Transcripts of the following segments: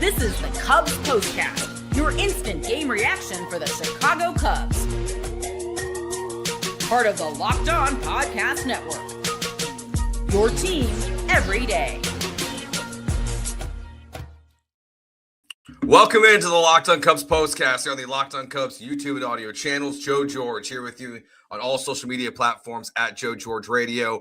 This is the Cubs Postcast, your instant game reaction for the Chicago Cubs. Part of the Locked On Podcast Network. Your team every day. Welcome into the Locked On Cubs Postcast here on the Locked On Cubs YouTube and audio channels. Joe George here with you on all social media platforms at Joe George Radio.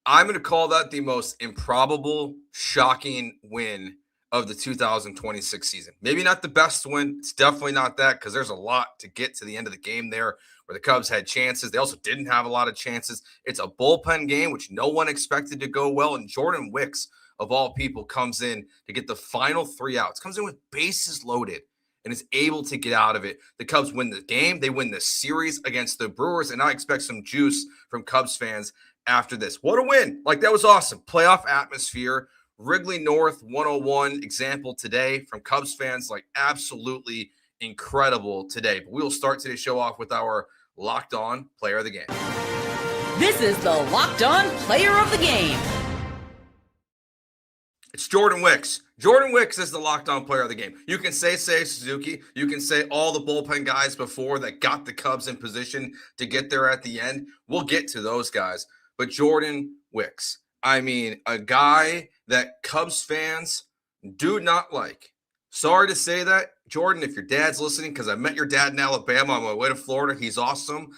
I'm going to call that the most improbable, shocking win of the 2026 season. Maybe not the best win. It's definitely not that, because there's a lot to get to the end of the game there where the Cubs had chances. They also didn't have a lot of chances. It's a bullpen game, which no one expected to go well. And Jordan Wicks, of all people, comes in to get the final 3 outs. Comes in with bases loaded and is able to get out of it. The Cubs win the game. They win the series against the Brewers. And I expect some juice from Cubs fans after this. What a win. Like, that was awesome. Playoff atmosphere. Wrigley North 101 example today from Cubs fans. Like, absolutely incredible today. But we will start today's show off with our Locked On Player of the Game. This is the Locked On Player of the Game. It's Jordan Wicks. Jordan Wicks is the Locked On Player of the Game. You can say Seiya Suzuki. You can say all the bullpen guys before that got the Cubs in position to get there at the end. We'll get to those guys. But Jordan Wicks, I mean, a guy that Cubs fans do not like. Sorry to say that, Jordan, if your dad's listening, because I met your dad in Alabama on my way to Florida. He's awesome.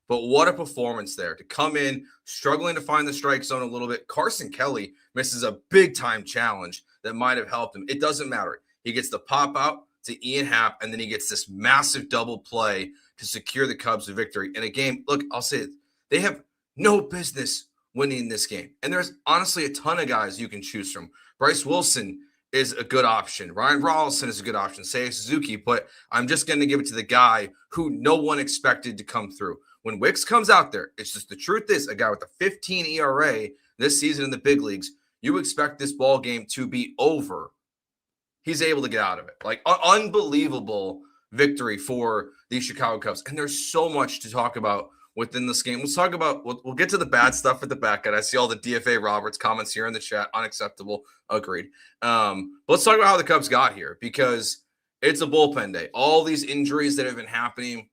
But what a performance there to come in, struggling to find the strike zone a little bit. Carson Kelly misses a big-time challenge that might have helped him. It doesn't matter. He gets the pop out to Ian Happ, and then he gets this massive double play to secure the Cubs a victory. In a game, look, I'll say it, they have no business winning this game. And there's honestly a ton of guys you can choose from. Bryse Wilson is a good option. Ryan Rolison is a good option. Seiya Suzuki. But I'm just going to give it to the guy who no one expected to come through. When Wicks comes out there, it's just the truth is, a guy with a 15 ERA this season in the big leagues, you expect this ball game to be over. He's able to get out of it. Like, unbelievable victory for the Chicago Cubs. And there's so much to talk about within this game. Let's talk about, we'll get to the bad stuff at the back end. I see all the DFA Roberts comments here in the chat. Unacceptable. Agreed. Let's talk about how the Cubs got here, because it's a bullpen day. All these injuries that have been happening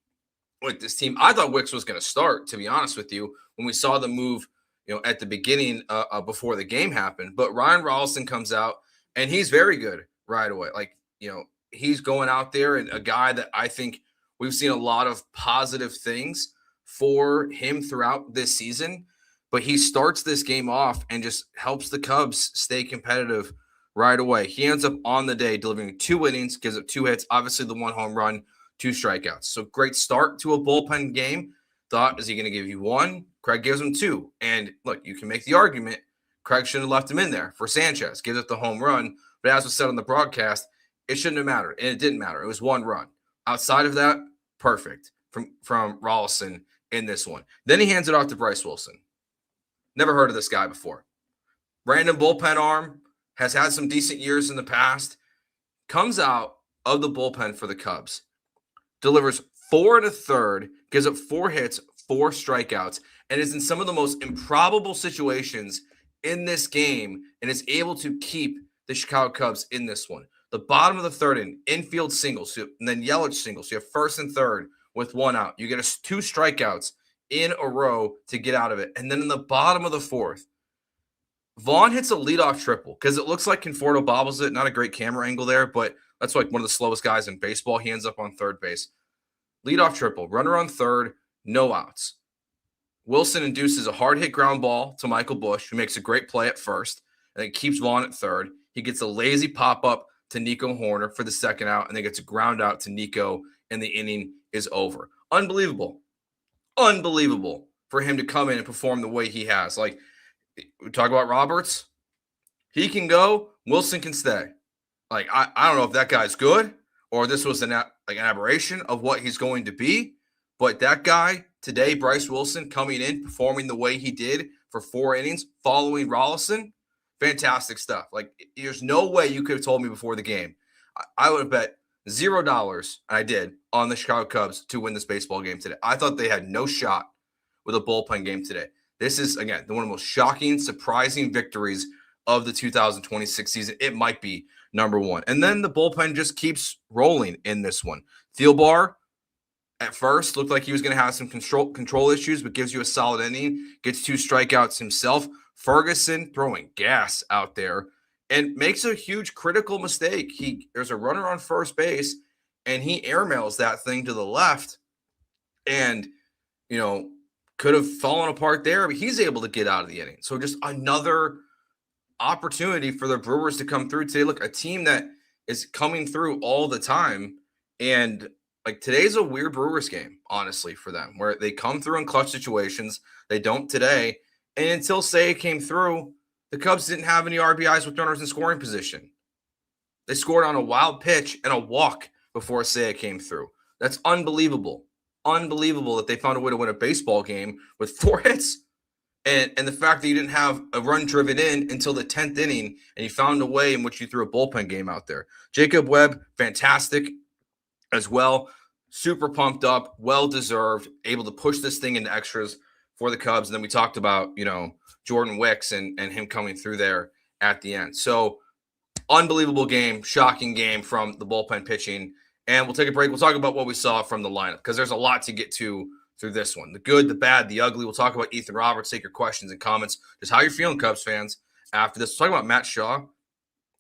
with this team. I thought Wicks was going to start, to be honest with you, when we saw the move, at the beginning before the game happened. But Ryan Rolison comes out, and he's very good right away. Like, he's going out there, and a guy that I think we've seen a lot of positive things for him throughout this season, but he starts this game off and just helps the Cubs stay competitive right away. He ends up on the day delivering 2 innings, gives up 2 hits, obviously the 1 home run, 2 strikeouts. So great start to a bullpen game. Thought, is he going to give you 1? Craig gives him 2. And look, you can make the argument Craig shouldn't have left him in there for Sanchez. Gives up the home run. But as was said on the broadcast, it shouldn't have mattered. And it didn't matter. It was 1 run. Outside of that, perfect from Rolison in this one. Then he hands it off to Bryse Wilson. Never heard of this guy before. Random bullpen arm, has had some decent years in the past. Comes out of the bullpen for the Cubs. Delivers 4 1/3, gives up 4 hits, 4 strikeouts, and is in some of the most improbable situations in this game, and is able to keep the Chicago Cubs in this one. The bottom of the 3rd infield singles, and then Yelich singles. You have 1st and 3rd with 1 out. You get 2 strikeouts in a row to get out of it. And then in the bottom of the 4th, Vaughn hits a leadoff triple, because it looks like Conforto bobbles it. Not a great camera angle there, but that's like one of the slowest guys in baseball. He ends up on 3rd base. Leadoff triple, runner on 3rd, no outs. Wilson induces a hard hit ground ball to Michael Busch, who makes a great play at 1st, and then keeps Vaughn at 3rd. He gets a lazy pop-up to Nico Horner for the 2nd out, and then gets a ground out to Nico, and the inning is over. Unbelievable for him to come in and perform the way he has. Like, we talk about Roberts. He can go. Wilson can stay. Like, I don't know if that guy's good or this was an aberration of what he's going to be. But that guy today, Bryse Wilson, coming in, performing the way he did for 4 innings, following Rolison, fantastic stuff. Like, there's no way you could have told me before the game. I would have bet $0, and I did, on the Chicago Cubs to win this baseball game today. I thought they had no shot with a bullpen game today. This is, again, one of the most shocking, surprising victories of the 2026 season. It might be number one. And then the bullpen just keeps rolling in this one. Thielbar at first looked like he was going to have some control issues, but gives you a solid inning, gets 2 strikeouts himself. Ferguson throwing gas out there and makes a huge critical mistake. There's a runner on first base, and he airmails that thing to the left, and could have fallen apart there, but he's able to get out of the inning. So just another opportunity for the Brewers to come through today. Look, a team that is coming through all the time, and like today's a weird Brewers game, honestly, for them, where they come through in clutch situations. They don't today. And until Seiya came through, the Cubs didn't have any RBIs with runners in scoring position. They scored on a wild pitch and a walk before Seiya came through. That's unbelievable. Unbelievable that they found a way to win a baseball game with 4 hits. And the fact that you didn't have a run driven in until the 10th inning, and you found a way in which you threw a bullpen game out there. Jacob Webb, fantastic as well. Super pumped up, well-deserved, able to push this thing into extras for the Cubs. And then we talked about, Jordan Wicks and him coming through there at the end. So unbelievable game, shocking game from the bullpen pitching. And we'll take a break. We'll talk about what we saw from the lineup because there's a lot to get to through this one. The good, the bad, the ugly. We'll talk about Ethan Roberts, take your questions and comments. Just how you're feeling, Cubs fans, after this. We'll talk about Matt Shaw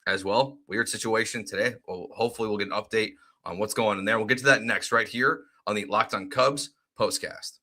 as well. Weird situation today. Well, hopefully we'll get an update on what's going on there. We'll get to that next right here on the Locked On Cubs postcast.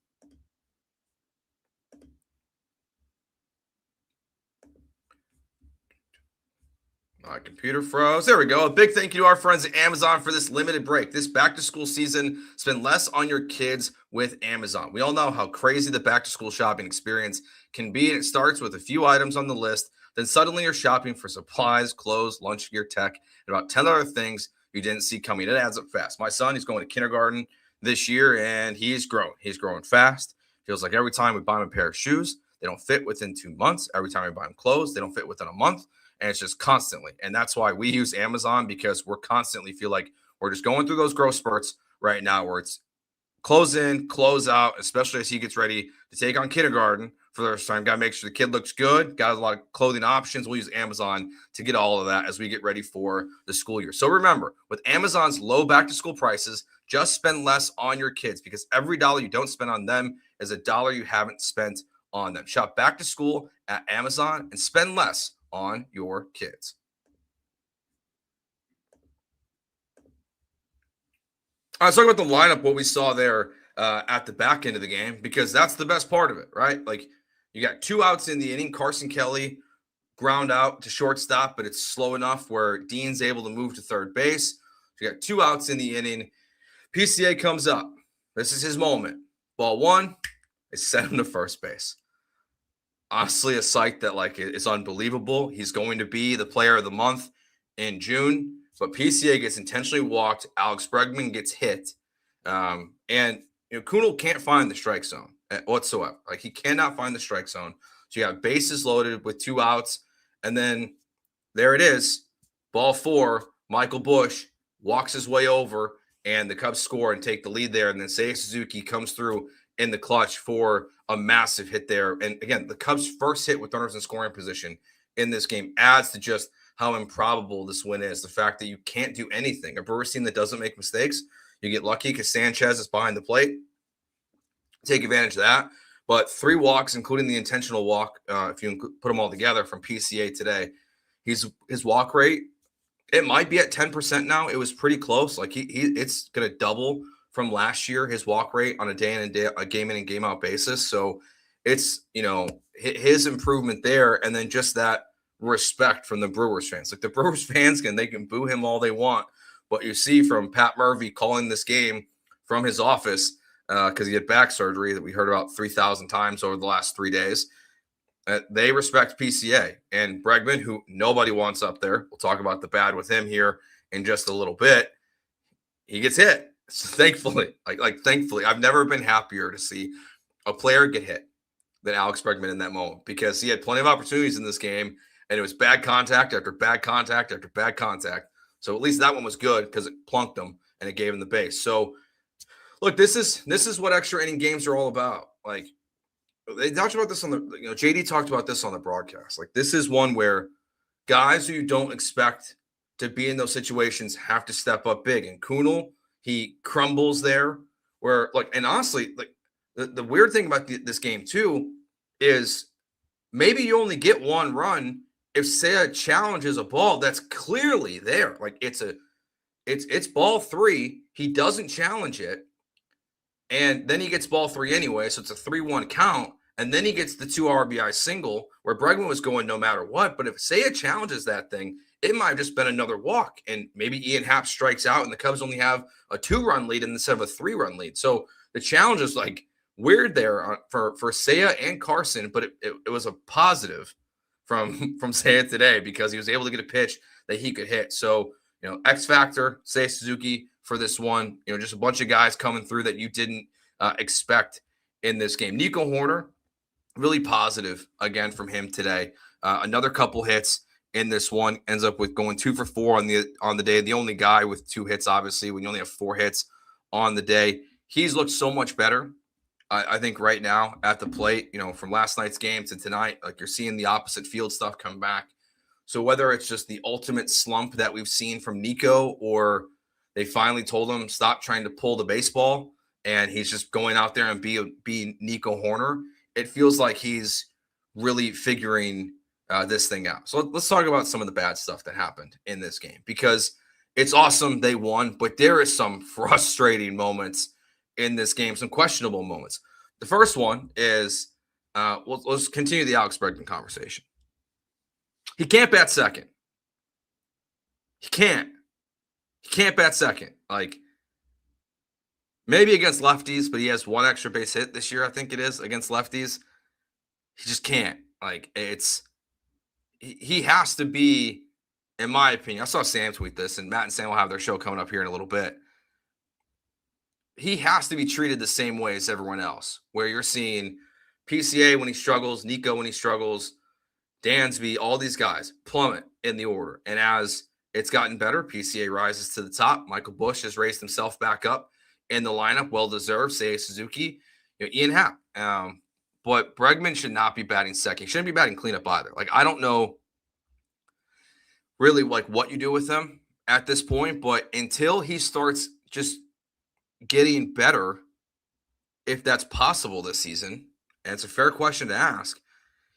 My computer froze. There we go. A big thank you to our friends at Amazon for this limited break. This back-to-school season, spend less on your kids with Amazon. We all know how crazy the back-to-school shopping experience can be, and it starts with a few items on the list. Then suddenly you're shopping for supplies, clothes, lunch gear, tech, and about 10 other things you didn't see coming. It adds up fast. My son, he's going to kindergarten this year, and he's growing. He's growing fast. Feels like every time we buy him a pair of shoes, they don't fit within 2 months. Every time we buy him clothes, they don't fit within a month. And it's just constantly. And that's why we use Amazon, because we're constantly feel like we're just going through those growth spurts right now where it's close in, close out, especially as he gets ready to take on kindergarten for the first time. Got to make sure the kid looks good. Got a lot of clothing options. We'll use Amazon to get all of that as we get ready for the school year. So remember, with Amazon's low back-to-school prices, just spend less on your kids because every dollar you don't spend on them is a dollar you haven't spent on them. Shop back to school at Amazon and spend less on your kids. All right, let's talk about the lineup, what we saw there at the back end of the game, because that's the best part of it, right? Like, you got 2 outs in the inning. Carson Kelly ground out to shortstop, but it's slow enough where Dean's able to move to third base. So you got 2 outs in the inning. PCA comes up. This is his moment. Ball 1, they send him to first base. Honestly, a sight that is unbelievable. He's going to be the player of the month in June, but PCA gets intentionally walked. Alex Bregman gets hit, and Kunal can't find the strike zone whatsoever. Like, he cannot find the strike zone. So you have bases loaded with 2 outs, and then there it is, ball 4. Michael Busch walks his way over, and the Cubs score and take the lead there. And then Seiya Suzuki comes through in the clutch for a massive hit there. And again, the Cubs' first hit with runners in scoring position in this game adds to just how improbable this win is. The fact that you can't do anything. A Brewers team that doesn't make mistakes. You get lucky because Sanchez is behind the plate. Take advantage of that. But 3 walks, including the intentional walk, if you put them all together from PCA today, his walk rate, it might be at 10% now. It was pretty close. Like it's going to double from last year, his walk rate on a game in and game out basis. So it's, his improvement there. And then just that respect from the Brewers fans. Like, the Brewers fans they can boo him all they want. But you see from Pat Murphy calling this game from his office, because he had back surgery that we heard about 3,000 times over the last 3 days. They respect PCA and Bregman, who nobody wants up there. We'll talk about the bad with him here in just a little bit. He gets hit. So thankfully, thankfully, I've never been happier to see a player get hit than Alex Bregman in that moment, because he had plenty of opportunities in this game, and it was bad contact after bad contact after bad contact. So at least that one was good because it plunked him and it gave him the base. So look, this is what extra inning games are all about. Like, they talked about this on the, JD talked about this on the broadcast. Like, this is one where guys who you don't expect to be in those situations have to step up big. And Kunal, he crumbles there. Where and honestly, the weird thing about this game too is maybe you only get one run if Seiya challenges a ball that's clearly there. Like it's ball 3. He doesn't challenge it. And then he gets ball 3 anyway. So it's a 3-1 count. And then he gets the 2 RBI single where Bregman was going no matter what. But if Seiya challenges that thing, it might have just been another walk. And maybe Ian Happ strikes out and the Cubs only have a 2-run lead instead of a 3-run lead. So the challenge is weird there for Seiya and Carson, but it was a positive from Seiya today because he was able to get a pitch that he could hit. So, X factor, Seiya Suzuki for this one, just a bunch of guys coming through that you didn't expect in this game. Nico Horner, really positive again from him today. Another couple hits in this one, ends up with going 2 for 4 on the day. The only guy with 2 hits, obviously, when you only have 4 hits on the day. He's looked so much better. I think right now at the plate, from last night's game to tonight, you're seeing the opposite field stuff come back. So whether it's just the ultimate slump that we've seen from Nico, or they finally told him stop trying to pull the baseball and he's just going out there and be Nico Horner, it feels like he's really figuring this thing out. So let's talk about some of the bad stuff that happened in this game, because it's awesome they won, but there is some frustrating moments in this game, some questionable moments. The first one is, let's continue the Alex Bregman conversation. He can't bat second. He can't bat second. Maybe against lefties, but he has 1 extra base hit this year, I think it is, against lefties. He just can't. He has to be, in my opinion, I saw Sam tweet this, and Matt and Sam will have their show coming up here in a little bit. He has to be treated the same way as everyone else, where you're seeing PCA when he struggles, Nico when he struggles, Dansby, all these guys plummet in the order. And as it's gotten better, PCA rises to the top. Michael Busch has raised himself back up in the lineup, well-deserved. Seiya Suzuki, Ian Happ. But Bregman should not be batting second. He shouldn't be batting cleanup either. I don't know really what you do with him at this point, but until he starts just getting better, if that's possible this season, and it's a fair question to ask,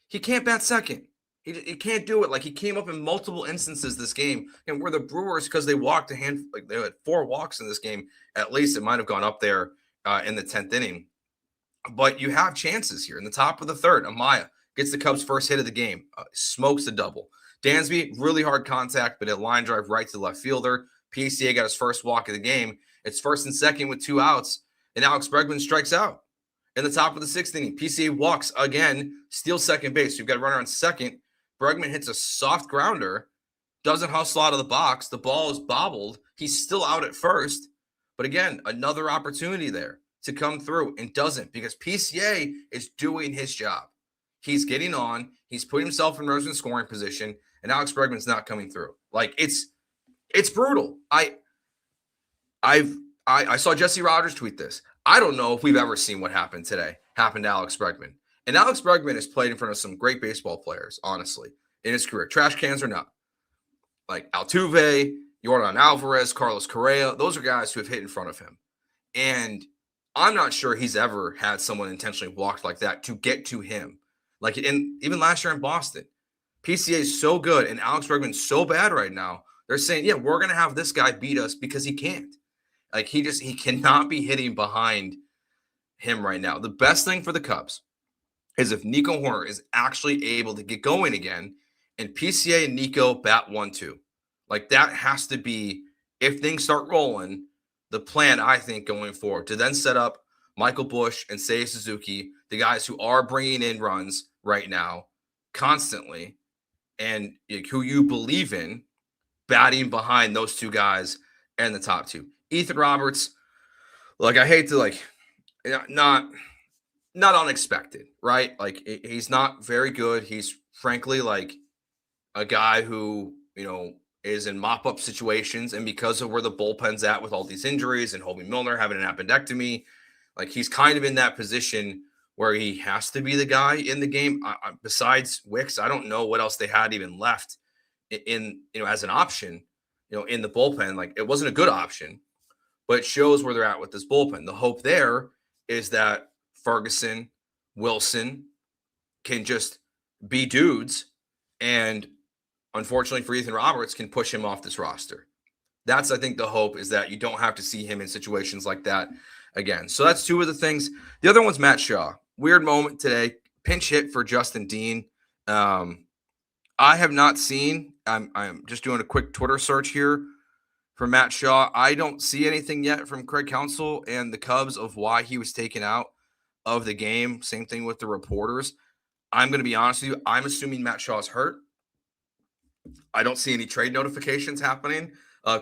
he can't bat second. He can't do it. He came up in multiple instances this game, and where the Brewers, because they walked they had 4 walks in this game, at least it might have gone up there in the 10th inning. But you have chances here. In the top of the 3rd, Amaya gets the Cubs' first hit of the game, smokes a double. Dansby, really hard contact, but a line drive right to the left fielder. PCA got his first walk of the game. It's 1st and 2nd with 2 outs, and Alex Bregman strikes out. In the top of the 6th inning, PCA walks again, steals second base. You've got a runner on second. Bregman hits a soft grounder, doesn't hustle out of the box. The ball is bobbled. He's still out at first. But again, another opportunity there to come through, and doesn't, because PCA is doing his job. He's getting on. He's putting himself in runners in scoring position, and Alex Bregman's not coming through. It's brutal. I saw Jesse Rogers tweet this. I don't know if we've ever seen what happened today happen to Alex Bregman. And Alex Bregman has played in front of some great baseball players, honestly, in his career. Trash cans or not. Altuve, Jordan Alvarez, Carlos Correa. Those are guys who have hit in front of him. And I'm not sure he's ever had someone intentionally walked like that to get to him. Even last year in Boston. PCA is so good and Alex Bregman's so bad right now. They're saying, yeah, we're going to have this guy beat us because he can't. He cannot be hitting behind him right now. The best thing for the Cubs is if Nico Horner is actually able to get going again and PCA and Nico bat 1-2. That has to be, if things start rolling, the plan, I think, going forward, to then set up Michael Busch and Seiya Suzuki, the guys who are bringing in runs right now constantly, and who you believe in, batting behind those 2 guys and the top 2. Ethan Roberts, I hate to not unexpected, right? He's not very good. He's frankly a guy who, is in mop-up situations, and because of where the bullpen's at with all these injuries and Hoby Milner having an appendectomy, he's kind of in that position where he has to be the guy in the game. Besides Wicks, I don't know what else they had even left in as an option, in the bullpen. Like, it wasn't a good option, but it shows where they're at with this bullpen. The hope there is that Ferguson, Wilson can just be dudes, and unfortunately for Ethan Roberts, can push him off this roster. That's, I think, the hope, is that you don't have to see him in situations like that again. So that's two of the things. The other one's Matt Shaw. Weird moment today. Pinch hit for Justin Dean. I have not seen, I'm just doing a quick Twitter search here for Matt Shaw. I don't see anything yet from Craig Counsell and the Cubs of why he was taken out of the game. Same thing with the reporters. I'm going to be honest with you. I'm assuming Matt Shaw's hurt. I don't see any trade notifications happening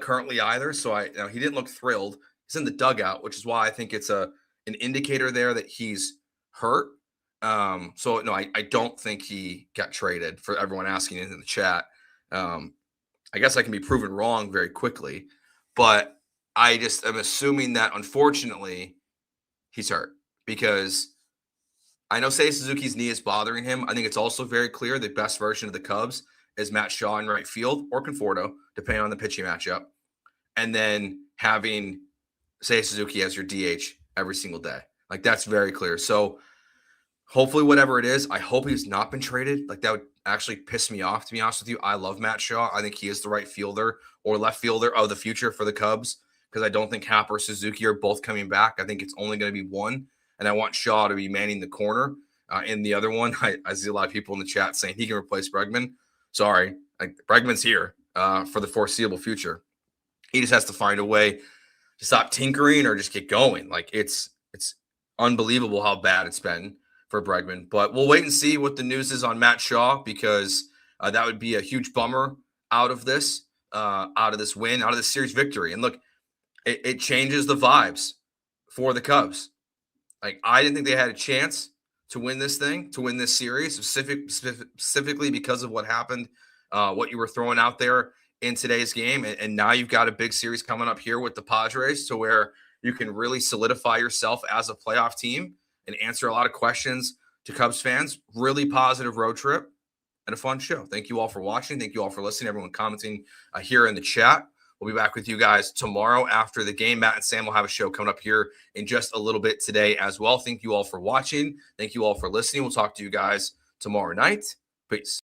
currently either. So he didn't look thrilled. He's in the dugout, which is why I think it's an indicator there that he's hurt. So no, I don't think he got traded, for everyone asking in the chat. I guess I can be proven wrong very quickly, but I just am assuming that, unfortunately, he's hurt, because I know Seiya Suzuki's knee is bothering him. I think it's also very clear the best version of the Cubs is Matt Shaw in right field, or Conforto, depending on the pitching matchup, and then having Seiya Suzuki as your DH every single day. Like, that's very clear. So hopefully, whatever it is, I hope he's not been traded. Like, that would actually piss me off, to be honest with you. I love Matt Shaw. I think he is the right fielder or left fielder of the future for the Cubs, because I don't think Happ or Suzuki are both coming back. I think it's only going to be one, and I want Shaw to be manning the corner. In the other one, I see a lot of people in the chat saying he can replace Bregman. Sorry, Bregman's here for the foreseeable future. He just has to find a way to stop tinkering or just get going. Like, it's unbelievable how bad it's been for Bregman. But we'll wait and see what the news is on Matt Shaw, because that would be a huge bummer out of this win, out of this series victory. And look, it changes the vibes for the Cubs. Like, I didn't think they had a chance to win this thing, to win this series, specifically because of what happened, what you were throwing out there in today's game. And now you've got a big series coming up here with the Padres, to where you can really solidify yourself as a playoff team and answer a lot of questions to Cubs fans. Really positive road trip and a fun show. Thank you all for watching. Thank you all for listening. Everyone commenting here in the chat. We'll be back with you guys tomorrow after the game. Matt and Sam will have a show coming up here in just a little bit today as well. Thank you all for watching. Thank you all for listening. We'll talk to you guys tomorrow night. Peace.